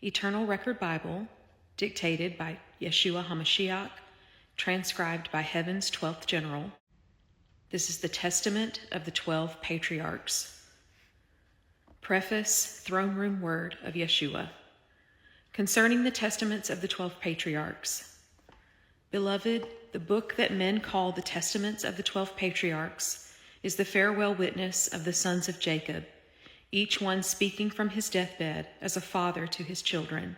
Eternal Record Bible, dictated by Yeshua HaMashiac, transcribed by Heaven's 12th General. This is the Testament of the 12 Patriarchs. Preface, Throne Room Word of Yeshua. Concerning the Testaments of the 12 Patriarchs. Beloved, the book that men call the Testaments of the 12 Patriarchs is the farewell witness of the sons of Jacob, each one speaking from his deathbed as a father to his children.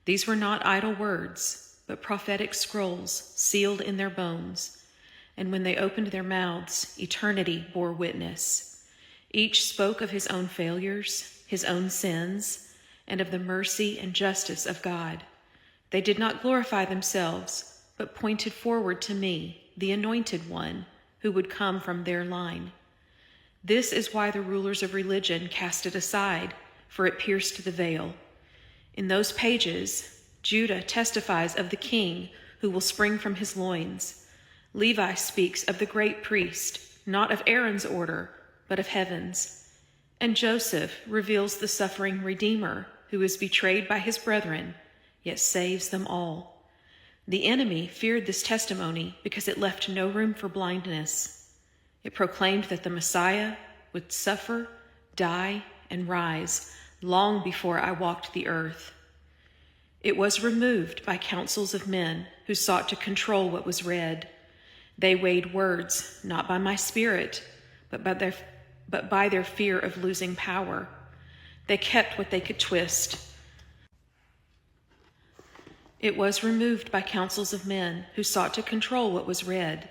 These were not idle words, but prophetic scrolls sealed in their bones. And when they opened their mouths, eternity bore witness. Each spoke of his own failures, his own sins, and of the mercy and justice of God. They did not glorify themselves, but pointed forward to me, the Anointed One, who would come from their line. This is why the rulers of religion cast it aside, for it pierced the veil. In those pages, Judah testifies of the king who will spring from his loins. Levi speaks of the great priest, not of Aaron's order, but of heaven's. And Joseph reveals the suffering Redeemer who is betrayed by his brethren, yet saves them all. The enemy feared this testimony because it left no room for blindness. It proclaimed that the Messiah would suffer, die, and rise long before I walked the earth. It was removed by councils of men who sought to control what was read. They weighed words, not by my spirit, but by their fear of losing power. They kept what they could twist. It was removed by councils of men who sought to control what was read.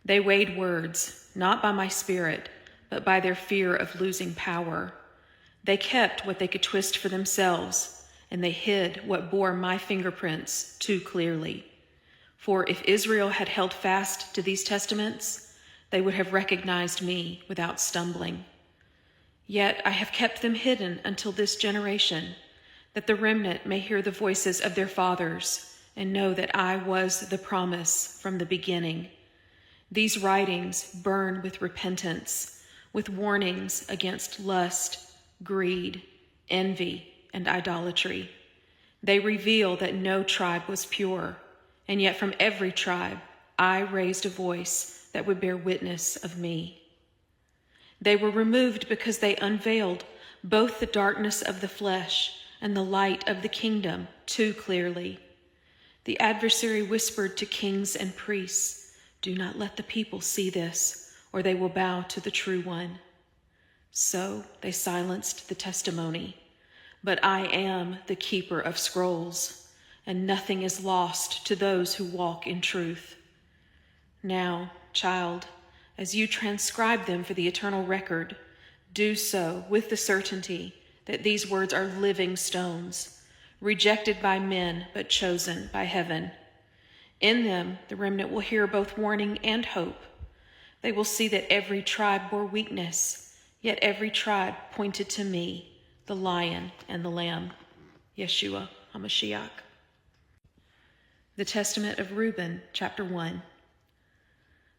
They weighed words, not by my spirit, but by their fear of losing power. They kept what they could twist for themselves, and they hid what bore my fingerprints too clearly. For if Israel had held fast to these testaments, they would have recognized me without stumbling. Yet I have kept them hidden until this generation, that the remnant may hear the voices of their fathers and know that I was the promise from the beginning. These writings burn with repentance, with warnings against lust, greed, envy, and idolatry. They reveal that no tribe was pure, and yet from every tribe I raised a voice that would bear witness of me. They were removed because they unveiled both the darkness of the flesh and the light of the kingdom too clearly. The adversary whispered to kings and priests, "Do not let the people see this, or they will bow to the true one." So they silenced the testimony. But I am the keeper of scrolls, and nothing is lost to those who walk in truth. Now, child, as you transcribe them for the eternal record, do so with the certainty that these words are living stones, rejected by men but chosen by heaven. In them, the remnant will hear both warning and hope. They will see that every tribe bore weakness, yet every tribe pointed to me, the Lion and the Lamb, Yeshua HaMashiac. The Testament of Reuben, Chapter 1.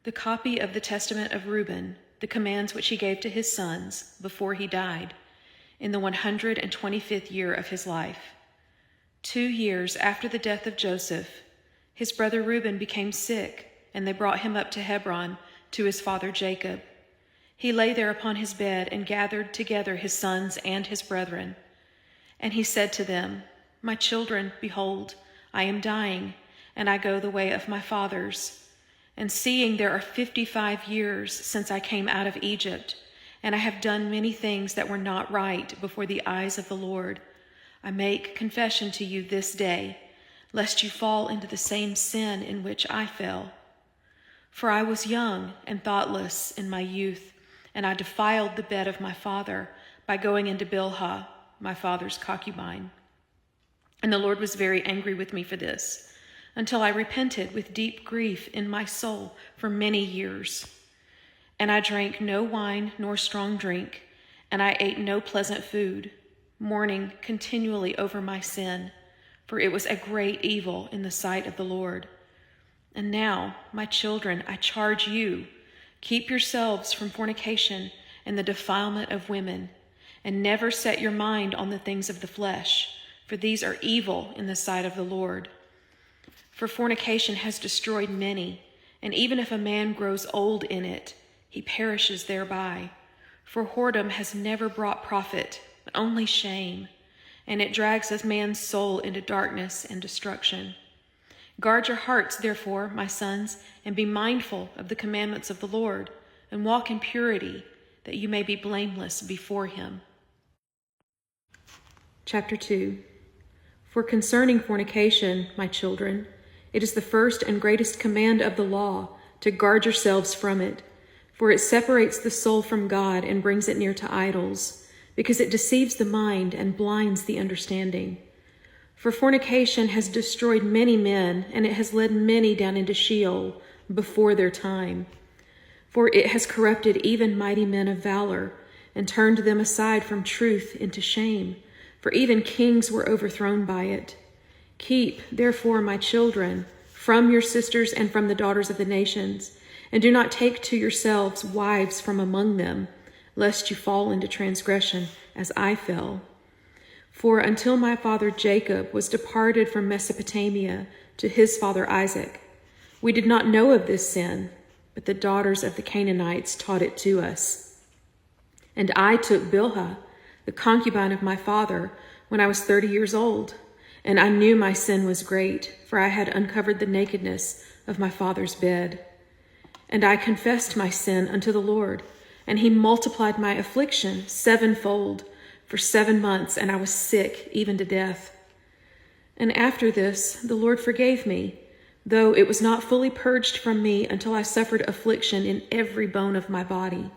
The copy of the Testament of Reuben, the commands which he gave to his sons before he died, in the 125th year of his life. 2 years after the death of Joseph, his brother Reuben became sick, and they brought him up to Hebron to his father Jacob. He lay there upon his bed and gathered together his sons and his brethren. And he said to them, "My children, behold, I am dying, and I go the way of my fathers. And seeing there are 55 years since I came out of Egypt, and I have done many things that were not right before the eyes of the Lord, I make confession to you this day, lest you fall into the same sin in which I fell. For I was young and thoughtless in my youth, and I defiled the bed of my father by going into Bilhah, my father's concubine. And the Lord was very angry with me for this, until I repented with deep grief in my soul for many years. And I drank no wine nor strong drink, and I ate no pleasant food, mourning continually over my sin, for it was a great evil in the sight of the Lord. And now, my children, I charge you, keep yourselves from fornication and the defilement of women, and never set your mind on the things of the flesh, for these are evil in the sight of the Lord. For fornication has destroyed many, and even if a man grows old in it, he perishes thereby. For whoredom has never brought profit, but only shame, and it drags a man's soul into darkness and destruction. Guard your hearts, therefore, my sons, and be mindful of the commandments of the Lord, and walk in purity, that you may be blameless before him. Chapter 2. For concerning fornication, my children, it is the first and greatest command of the law to guard yourselves from it, for it separates the soul from God and brings it near to idols, because it deceives the mind and blinds the understanding. For fornication has destroyed many men, and it has led many down into Sheol before their time. For it has corrupted even mighty men of valor, and turned them aside from truth into shame, for even kings were overthrown by it. Keep, therefore, my children, from your sisters and from the daughters of the nations, and do not take to yourselves wives from among them, lest you fall into transgression, as I fell. For until my father Jacob was departed from Mesopotamia to his father Isaac, we did not know of this sin, but the daughters of the Canaanites taught it to us. And I took Bilhah, the concubine of my father, when I was 30 years old, and I knew my sin was great, for I had uncovered the nakedness of my father's bed. And I confessed my sin unto the Lord, and he multiplied my affliction sevenfold for 7 months, and I was sick even to death. And after this the Lord forgave me, though it was not fully purged from me until I suffered affliction in every bone of my body.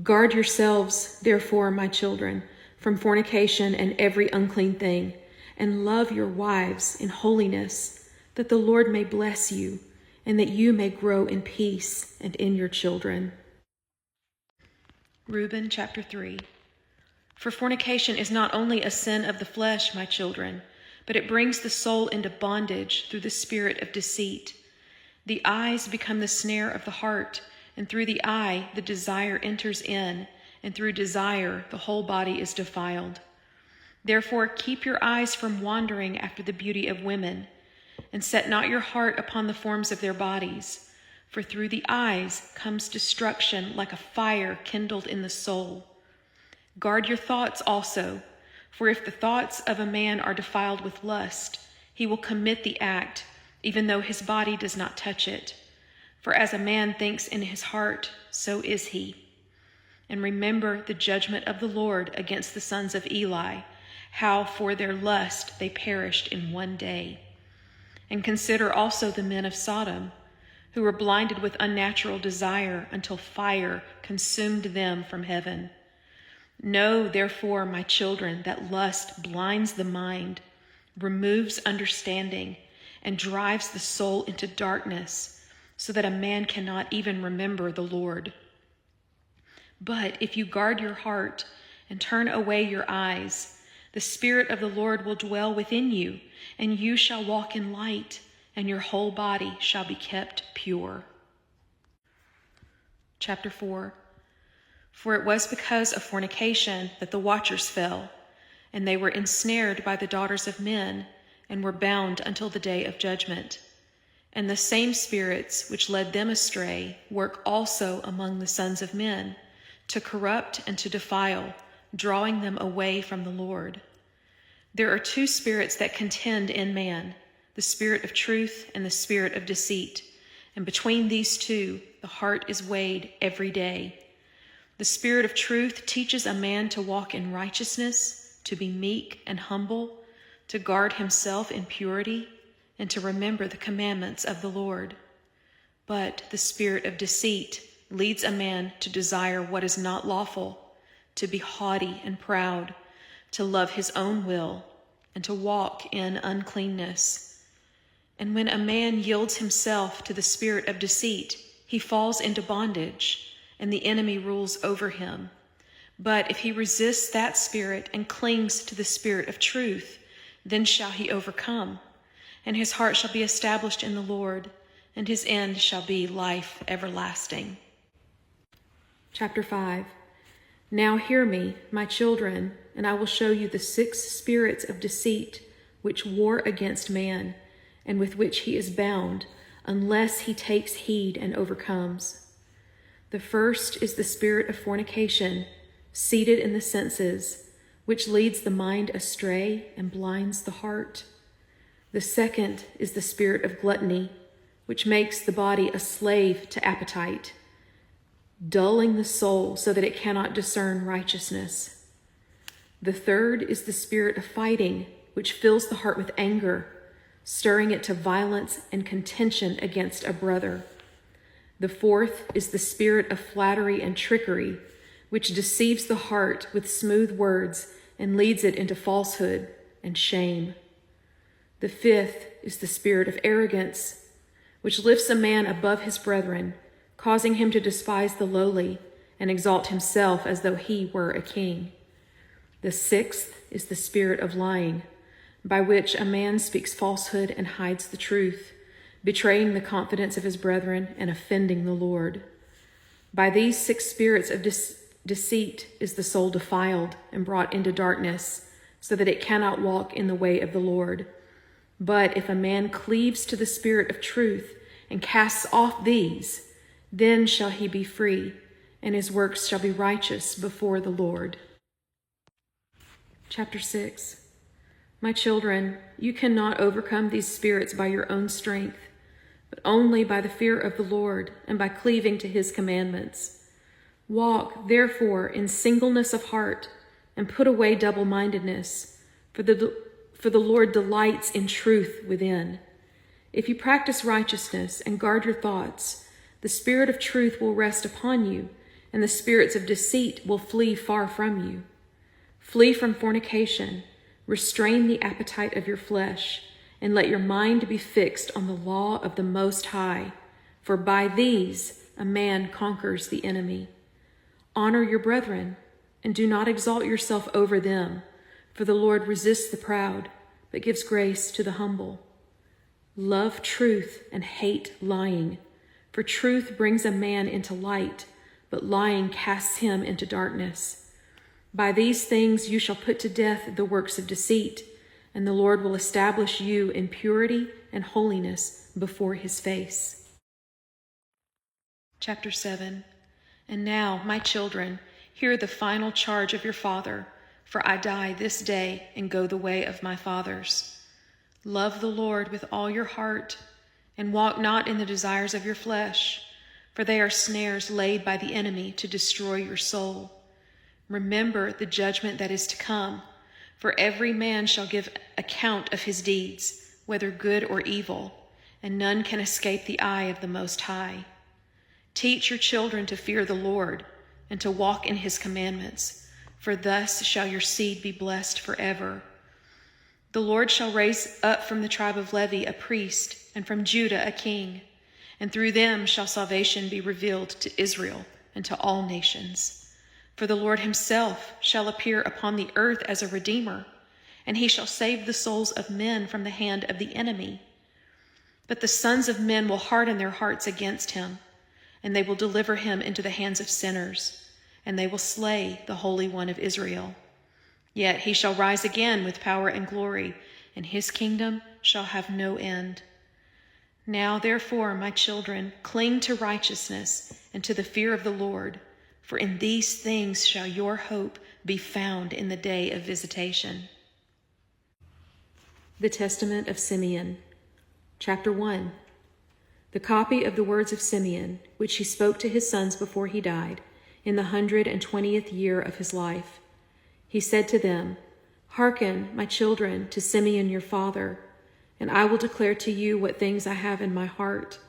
Guard yourselves, therefore, my children, from fornication and every unclean thing, and love your wives in holiness, that the Lord may bless you, and that you may grow in peace and in your children. Reuben chapter 3. For fornication is not only a sin of the flesh, my children, but it brings the soul into bondage through the spirit of deceit. The eyes become the snare of the heart, and through the eye the desire enters in, and through desire the whole body is defiled. Therefore keep your eyes from wandering after the beauty of women, and set not your heart upon the forms of their bodies, for through the eyes comes destruction like a fire kindled in the soul. Guard your thoughts also, for if the thoughts of a man are defiled with lust, he will commit the act, even though his body does not touch it. For as a man thinks in his heart, so is he. And remember the judgment of the Lord against the sons of Eli, how for their lust they perished in 1 day. And consider also the men of Sodom, who were blinded with unnatural desire until fire consumed them from heaven. Know, therefore, my children, that lust blinds the mind, removes understanding, and drives the soul into darkness, so that a man cannot even remember the Lord. But if you guard your heart and turn away your eyes, the Spirit of the Lord will dwell within you, and you shall walk in light, and your whole body shall be kept pure. Chapter 4. For it was because of fornication that the watchers fell, and they were ensnared by the daughters of men, and were bound until the day of judgment. And the same spirits which led them astray work also among the sons of men, to corrupt and to defile, drawing them away from the Lord. There are 2 spirits that contend in man, the spirit of truth and the spirit of deceit, and between these 2 the heart is weighed every day. The spirit of truth teaches a man to walk in righteousness, to be meek and humble, to guard himself in purity, and to remember the commandments of the Lord. But the spirit of deceit leads a man to desire what is not lawful, to be haughty and proud, to love his own will, and to walk in uncleanness. And when a man yields himself to the spirit of deceit, he falls into bondage, and the enemy rules over him. But if he resists that spirit and clings to the spirit of truth, then shall he overcome, and his heart shall be established in the Lord, and his end shall be life everlasting. Chapter 5. Now hear me, my children, and I will show you the 6 spirits of deceit which war against man, and with which he is bound, unless he takes heed and overcomes. The first is the spirit of fornication, seated in the senses, which leads the mind astray and blinds the heart. The second is the spirit of gluttony, which makes the body a slave to appetite, dulling the soul so that it cannot discern righteousness. The third is the spirit of fighting, which fills the heart with anger, stirring it to violence and contention against a brother. The fourth is the spirit of flattery and trickery, which deceives the heart with smooth words and leads it into falsehood and shame. The fifth is the spirit of arrogance, which lifts a man above his brethren, causing him to despise the lowly and exalt himself as though he were a king. The sixth is the spirit of lying, by which a man speaks falsehood and hides the truth, betraying the confidence of his brethren and offending the Lord. By these 6 spirits of deceit is the soul defiled and brought into darkness, so that it cannot walk in the way of the Lord. But if a man cleaves to the Spirit of truth and casts off these, then shall he be free, and his works shall be righteous before the Lord. Chapter 6. My children, you cannot overcome these spirits by your own strength, but only by the fear of the Lord and by cleaving to his commandments. Walk, therefore, in singleness of heart, and put away double-mindedness, for the Lord delights in truth within. If you practice righteousness and guard your thoughts, the Spirit of truth will rest upon you, and the spirits of deceit will flee far from you. Flee from fornication, restrain the appetite of your flesh, and let your mind be fixed on the law of the Most High, for by these a man conquers the enemy. Honor your brethren, and do not exalt yourself over them, for the Lord resists the proud, but gives grace to the humble. Love truth and hate lying, for truth brings a man into light, but lying casts him into darkness. By these things you shall put to death the works of deceit, and the Lord will establish you in purity and holiness before his face. Chapter 7. And now, my children, hear the final charge of your father, for I die this day and go the way of my fathers. Love the Lord with all your heart, and walk not in the desires of your flesh, for they are snares laid by the enemy to destroy your soul. Remember the judgment that is to come, for every man shall give account of his deeds, whether good or evil, and none can escape the eye of the Most High. Teach your children to fear the Lord and to walk in his commandments, for thus shall your seed be blessed forever. The Lord shall raise up from the tribe of Levi a priest, and from Judah a king, and through them shall salvation be revealed to Israel and to all nations. For the Lord himself shall appear upon the earth as a redeemer, and he shall save the souls of men from the hand of the enemy. But the sons of men will harden their hearts against him, and they will deliver him into the hands of sinners, and they will slay the Holy One of Israel. Yet he shall rise again with power and glory, and his kingdom shall have no end. Now, therefore, my children, cling to righteousness and to the fear of the Lord, for in these things shall your hope be found in the day of visitation. The Testament of Simeon. Chapter 1. The copy of the words of Simeon, which he spoke to his sons before he died, in the 120th year of his life. He said to them, Hearken, my children, to Simeon your father, and I will declare to you what things I have in my heart.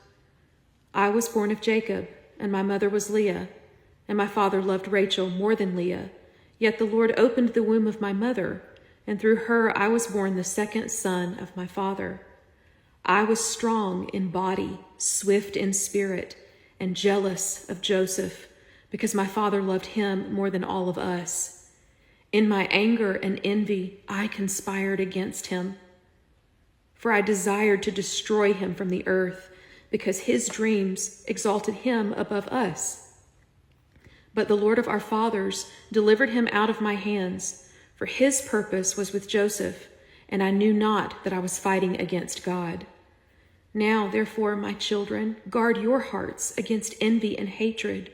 I was born of Jacob, and my mother was Leah, and my father loved Rachel more than Leah. Yet the Lord opened the womb of my mother, and through her I was born the second son of my father. I was strong in body, swift in spirit, and jealous of Joseph, because my father loved him more than all of us. In my anger and envy, I conspired against him. For I desired to destroy him from the earth, because his dreams exalted him above us. But the Lord of our fathers delivered him out of my hands, For his purpose was with Joseph, and I knew not that I was fighting against God. Now, therefore, my children, guard your hearts against envy and hatred.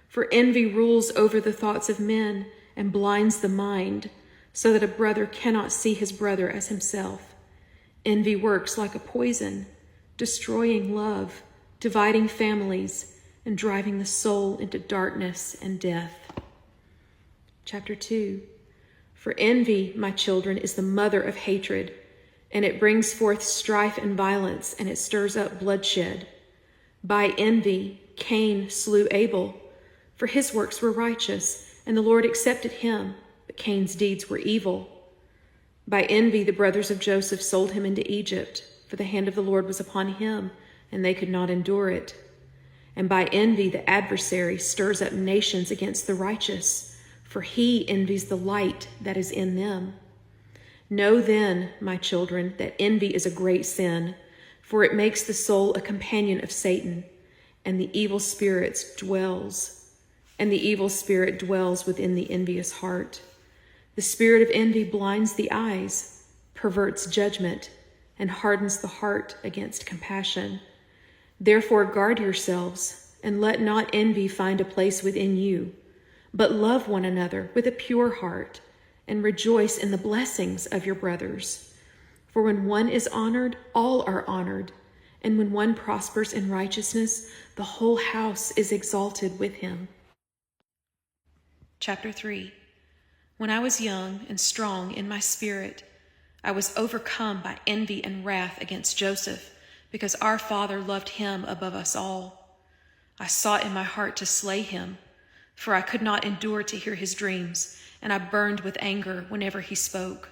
For envy rules over the thoughts of men and blinds the mind, so that a brother cannot see his brother as himself. Envy works like a poison, destroying love, dividing families, and driving the soul into darkness and death. Chapter 2. For envy, my children, is the mother of hatred, and it brings forth strife and violence, and it stirs up bloodshed. By envy, Cain slew Abel, for his works were righteous, and the Lord accepted him, but Cain's deeds were evil. By envy, the brothers of Joseph sold him into Egypt, for the hand of the Lord was upon him, and they could not endure it. And by envy, the adversary stirs up nations against the righteous, for he envies the light that is in them. Know then, my children, that envy is a great sin, for it makes the soul a companion of Satan, and the evil spirit dwells within the envious heart. The spirit of envy blinds the eyes, perverts judgment, and hardens the heart against compassion. Therefore guard yourselves, and let not envy find a place within you, but love one another with a pure heart, and rejoice in the blessings of your brothers. For when one is honored, all are honored, and when one prospers in righteousness, the whole house is exalted with him. Chapter 3. When I was young and strong in my spirit, I was overcome by envy and wrath against Joseph, because our father loved him above us all. I sought in my heart to slay him, for I could not endure to hear his dreams, and I burned with anger whenever he spoke.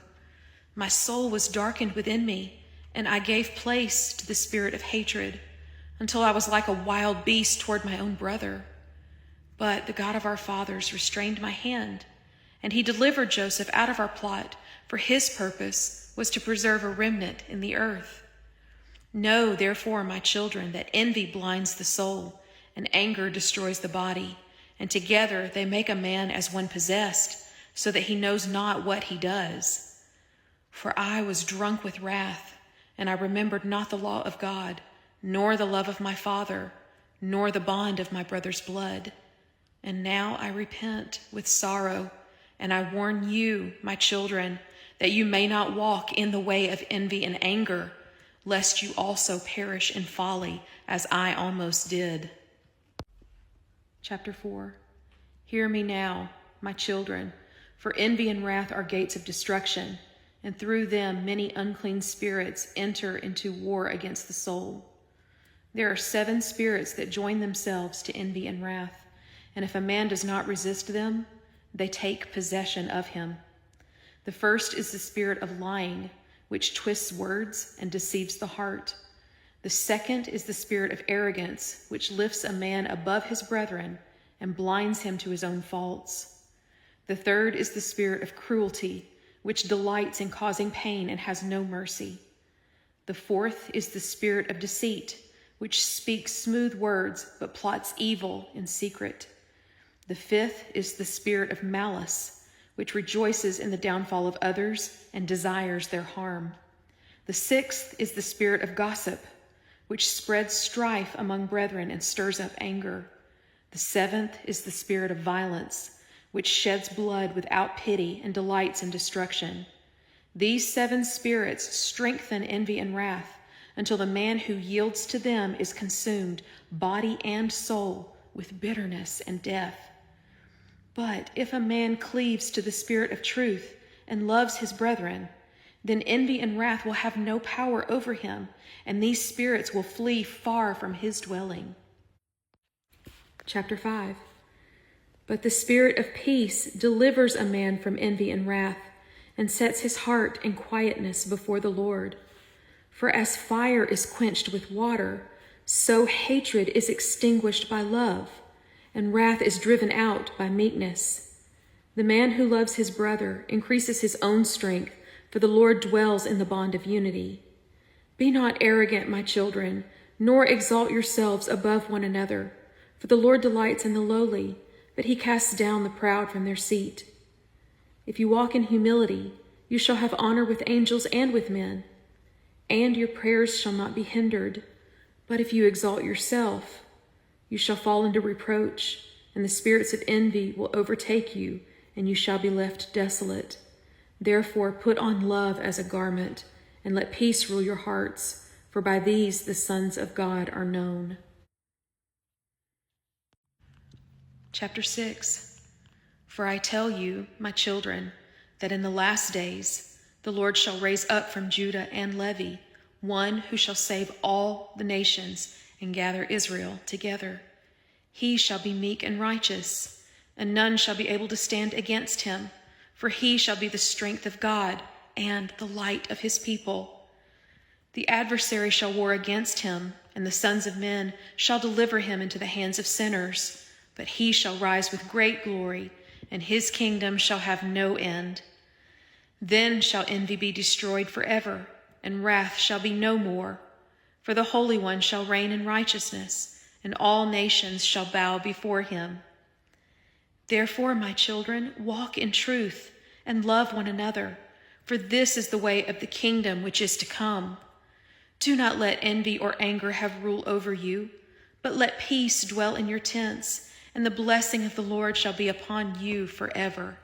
My soul was darkened within me, and I gave place to the spirit of hatred, until I was like a wild beast toward my own brother. But the God of our fathers restrained my hand, and he delivered Joseph out of our plot, for his purpose was to preserve a remnant in the earth. Know, therefore, my children, that envy blinds the soul, and anger destroys the body, and together they make a man as one possessed, so that he knows not what he does. For I was drunk with wrath, and I remembered not the law of God, nor the love of my father, nor the bond of my brother's blood. And now I repent with sorrow, and I warn you, my children, that you may not walk in the way of envy and anger, lest you also perish in folly, as I almost did. Chapter 4. Hear me now, my children, for envy and wrath are gates of destruction, and through them many unclean spirits enter into war against the soul. There are 7 spirits that join themselves to envy and wrath, and if a man does not resist them, they take possession of him. The first is the spirit of lying, which twists words and deceives the heart. The second is the spirit of arrogance, which lifts a man above his brethren and blinds him to his own faults. The third is the spirit of cruelty, which delights in causing pain and has no mercy. The fourth is the spirit of deceit, which speaks smooth words but plots evil in secret. The fifth is the spirit of malice, which rejoices in the downfall of others and desires their harm. The sixth is the spirit of gossip, which spreads strife among brethren and stirs up anger. The seventh is the spirit of violence, which sheds blood without pity and delights in destruction. These 7 spirits strengthen envy and wrath, until the man who yields to them is consumed, body and soul, with bitterness and death. But if a man cleaves to the spirit of truth and loves his brethren, then envy and wrath will have no power over him, and these spirits will flee far from his dwelling. Chapter 5. But the spirit of peace delivers a man from envy and wrath, and sets his heart in quietness before the Lord. For as fire is quenched with water, so hatred is extinguished by love, and wrath is driven out by meekness. The man who loves his brother increases his own strength, for the Lord dwells in the bond of unity. Be not arrogant, my children, nor exalt yourselves above one another, for the Lord delights in the lowly, but he casts down the proud from their seat. If you walk in humility, you shall have honor with angels and with men, and your prayers shall not be hindered. But if you exalt yourself, you shall fall into reproach, and the spirits of envy will overtake you, and you shall be left desolate. Therefore put on love as a garment, and let peace rule your hearts, for by these the sons of God are known. Chapter 6. For I tell you, my children, that in the last days the Lord shall raise up from Judah and Levi one who shall save all the nations and gather Israel together. He shall be meek and righteous, and none shall be able to stand against him, for he shall be the strength of God and the light of his people. The adversary shall war against him, and the sons of men shall deliver him into the hands of sinners, but he shall rise with great glory, and his kingdom shall have no end. Then shall envy be destroyed forever, and wrath shall be no more. For the Holy One shall reign in righteousness, and all nations shall bow before him. Therefore, my children, walk in truth, and love one another, for this is the way of the kingdom which is to come. Do not let envy or anger have rule over you, but let peace dwell in your tents, and the blessing of the Lord shall be upon you forever.